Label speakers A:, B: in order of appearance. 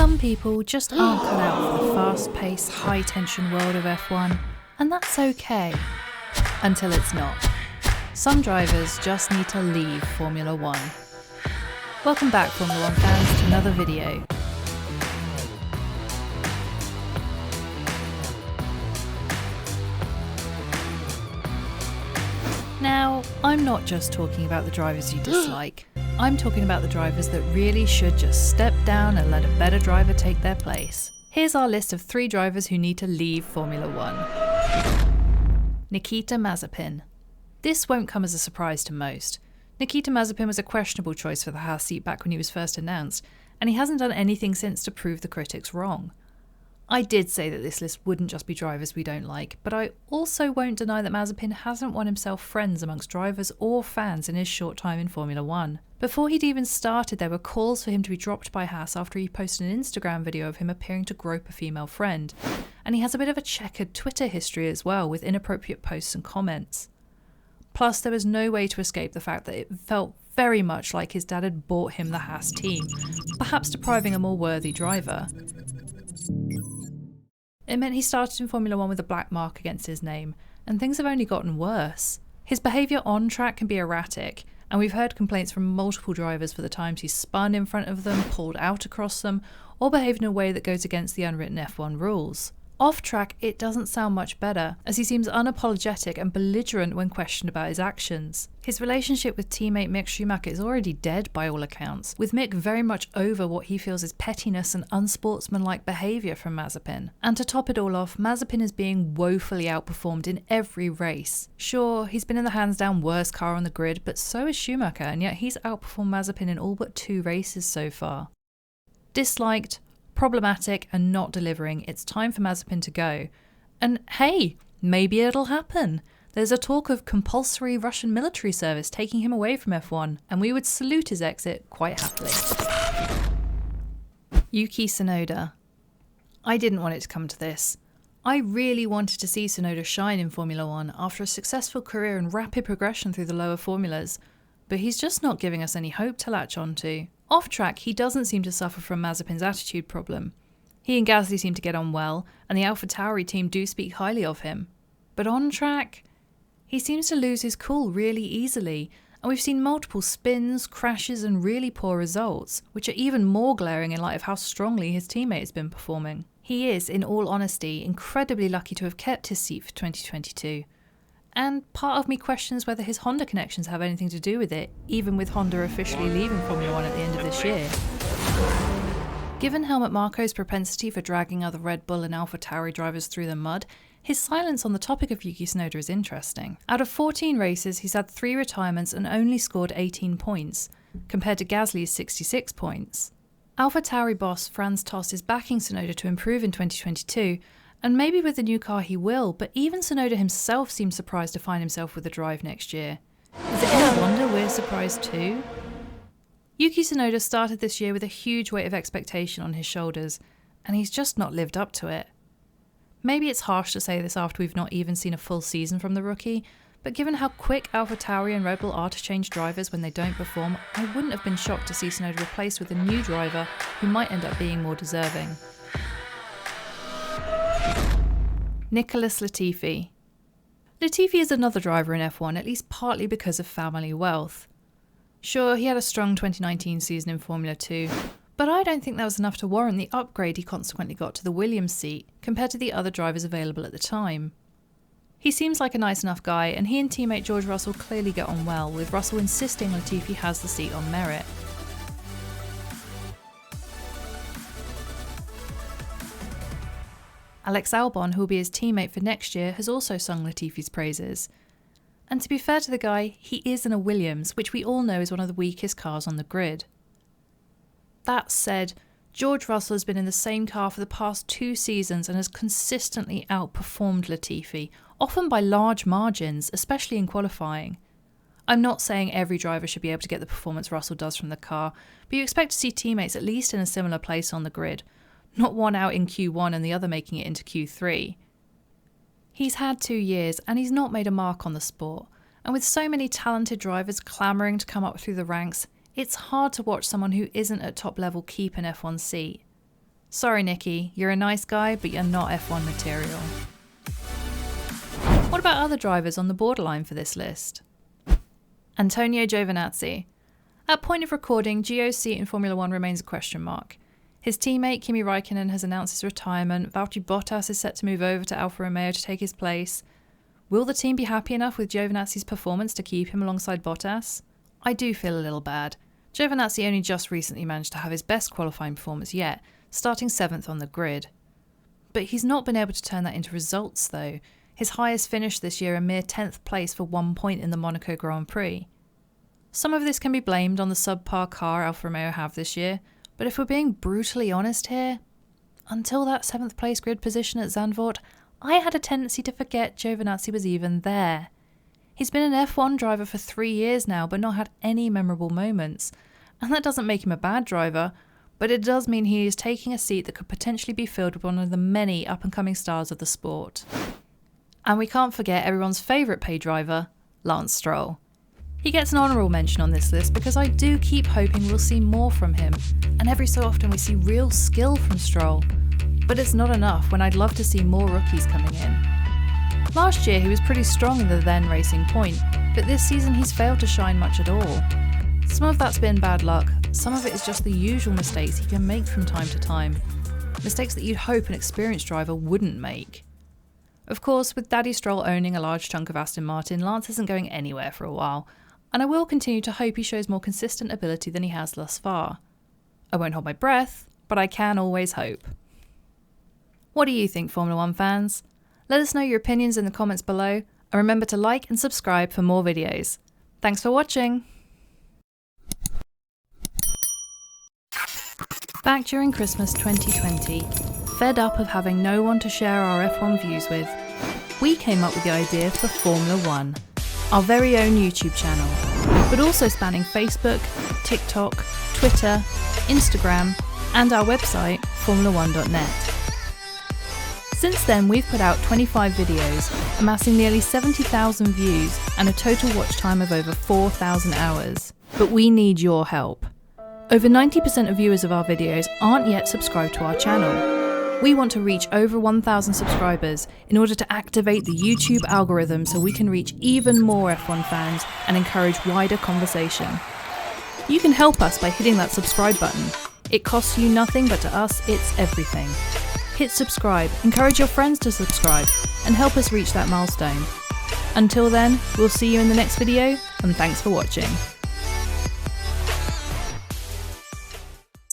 A: Some people just aren't cut out for the fast-paced, high-tension world of F1, and that's okay. Until it's not. Some drivers just need to leave Formula One. Welcome back, Formula One fans, to another video. Now, I'm not just talking about the drivers you dislike. I'm talking about the drivers that really should just step down and let a better driver take their place. Here's our list of 3 drivers who need to leave Formula One. Nikita Mazepin. This won't come as a surprise to most. Nikita Mazepin was a questionable choice for the Haas seat back when he was first announced, and he hasn't done anything since to prove the critics wrong. I did say that this list wouldn't just be drivers we don't like, but I also won't deny that Mazepin hasn't won himself friends amongst drivers or fans in his short time in Formula One. Before he'd even started, there were calls for him to be dropped by Haas after he posted an Instagram video of him appearing to grope a female friend, and he has a bit of a checkered Twitter history as well, with inappropriate posts and comments. Plus, there was no way to escape the fact that it felt very much like his dad had bought him the Haas team, perhaps depriving a more worthy driver. It meant he started in Formula One with a black mark against his name, and things have only gotten worse. His behaviour on track can be erratic, and we've heard complaints from multiple drivers for the times he's spun in front of them, pulled out across them, or behaved in a way that goes against the unwritten F1 rules. Off track, it doesn't sound much better, as he seems unapologetic and belligerent when questioned about his actions. His relationship with teammate Mick Schumacher is already dead by all accounts, with Mick very much over what he feels is pettiness and unsportsmanlike behaviour from Mazepin. And to top it all off, Mazepin is being woefully outperformed in every race. Sure, he's been in the hands down worst car on the grid, but so is Schumacher, and yet he's outperformed Mazepin in all but 2 races so far. Disliked, problematic, and not delivering, it's time for Mazepin to go. And hey, maybe it'll happen. There's a talk of compulsory Russian military service taking him away from F1, and we would salute his exit quite happily. Yuki Tsunoda. I didn't want it to come to this. I really wanted to see Tsunoda shine in Formula One after a successful career and rapid progression through the lower formulas, but he's just not giving us any hope to latch onto. Off track, he doesn't seem to suffer from Mazepin's attitude problem. He and Gasly seem to get on well, and the AlphaTauri team do speak highly of him. But on track, he seems to lose his cool really easily, and we've seen multiple spins, crashes, and really poor results, which are even more glaring in light of how strongly his teammate has been performing. He is, in all honesty, incredibly lucky to have kept his seat for 2022. And part of me questions whether his Honda connections have anything to do with it, even with Honda officially leaving Formula One at the end of this year. Given Helmut Marko's propensity for dragging other Red Bull and AlphaTauri drivers through the mud, his silence on the topic of Yuki Tsunoda is interesting. Out of 14 races, he's had 3 retirements and only scored 18 points, compared to Gasly's 66 points. AlphaTauri boss Franz Tost is backing Tsunoda to improve in 2022, and maybe with the new car he will, but even Tsunoda himself seems surprised to find himself with a drive next year. Is it any wonder we're surprised too? Yuki Tsunoda started this year with a huge weight of expectation on his shoulders, and he's just not lived up to it. Maybe it's harsh to say this after we've not even seen a full season from the rookie, but given how quick AlphaTauri and Red Bull are to change drivers when they don't perform, I wouldn't have been shocked to see Tsunoda replaced with a new driver who might end up being more deserving. Nicholas Latifi. Latifi is another driver in F1, at least partly because of family wealth. Sure, he had a strong 2019 season in Formula 2, but I don't think that was enough to warrant the upgrade he consequently got to the Williams seat compared to the other drivers available at the time. He seems like a nice enough guy, and he and teammate George Russell clearly get on well, with Russell insisting Latifi has the seat on merit. Alex Albon, who will be his teammate for next year, has also sung Latifi's praises. And to be fair to the guy, he is in a Williams, which we all know is one of the weakest cars on the grid. That said, George Russell has been in the same car for the past 2 seasons and has consistently outperformed Latifi, often by large margins, especially in qualifying. I'm not saying every driver should be able to get the performance Russell does from the car, but you expect to see teammates at least in a similar place on the grid, not one out in Q1 and the other making it into Q3. He's had 2 years and he's not made a mark on the sport, and with so many talented drivers clamouring to come up through the ranks, it's hard to watch someone who isn't at top level keep an F1 seat. Sorry Nicky, you're a nice guy, but you're not F1 material. What about other drivers on the borderline for this list? Antonio Giovinazzi. At point of recording, Gio's seat in Formula 1 remains a question mark. His teammate Kimi Räikkönen has announced his retirement, Valtteri Bottas is set to move over to Alfa Romeo to take his place. Will the team be happy enough with Giovinazzi's performance to keep him alongside Bottas? I do feel a little bad. Giovinazzi only just recently managed to have his best qualifying performance yet, starting 7th on the grid. But he's not been able to turn that into results though. His highest finish this year, a mere 10th place for 1 point in the Monaco Grand Prix. Some of this can be blamed on the subpar car Alfa Romeo have this year, but if we're being brutally honest here, until that 7th place grid position at Zandvoort, I had a tendency to forget Giovinazzi was even there. He's been an F1 driver for 3 years now, but not had any memorable moments. And that doesn't make him a bad driver, but it does mean he is taking a seat that could potentially be filled with one of the many up-and-coming stars of the sport. And we can't forget everyone's favourite paid driver, Lance Stroll. He gets an honourable mention on this list because I do keep hoping we'll see more from him, and every so often we see real skill from Stroll. But it's not enough when I'd love to see more rookies coming in. Last year he was pretty strong in the then Racing Point, but this season he's failed to shine much at all. Some of that's been bad luck, some of it is just the usual mistakes he can make from time to time. Mistakes that you'd hope an experienced driver wouldn't make. Of course, with Daddy Stroll owning a large chunk of Aston Martin, Lance isn't going anywhere for a while, and I will continue to hope he shows more consistent ability than he has thus far. I won't hold my breath, but I can always hope. What do you think, Formula 1 fans? Let us know your opinions in the comments below, and remember to like and subscribe for more videos. Thanks for watching! Back during Christmas 2020, fed up of having no one to share our F1 views with, we came up with the idea for Formula 1, our very own YouTube channel, but also spanning Facebook, TikTok, Twitter, Instagram, and our website, formula1.net. Since then, we've put out 25 videos, amassing nearly 70,000 views and a total watch time of over 4,000 hours. But we need your help. Over 90% of viewers of our videos aren't yet subscribed to our channel. We want to reach over 1,000 subscribers in order to activate the YouTube algorithm so we can reach even more F1 fans and encourage wider conversation. You can help us by hitting that subscribe button. It costs you nothing, but to us, it's everything. Hit subscribe, encourage your friends to subscribe, and help us reach that milestone. Until then, we'll see you in the next video, and thanks for watching.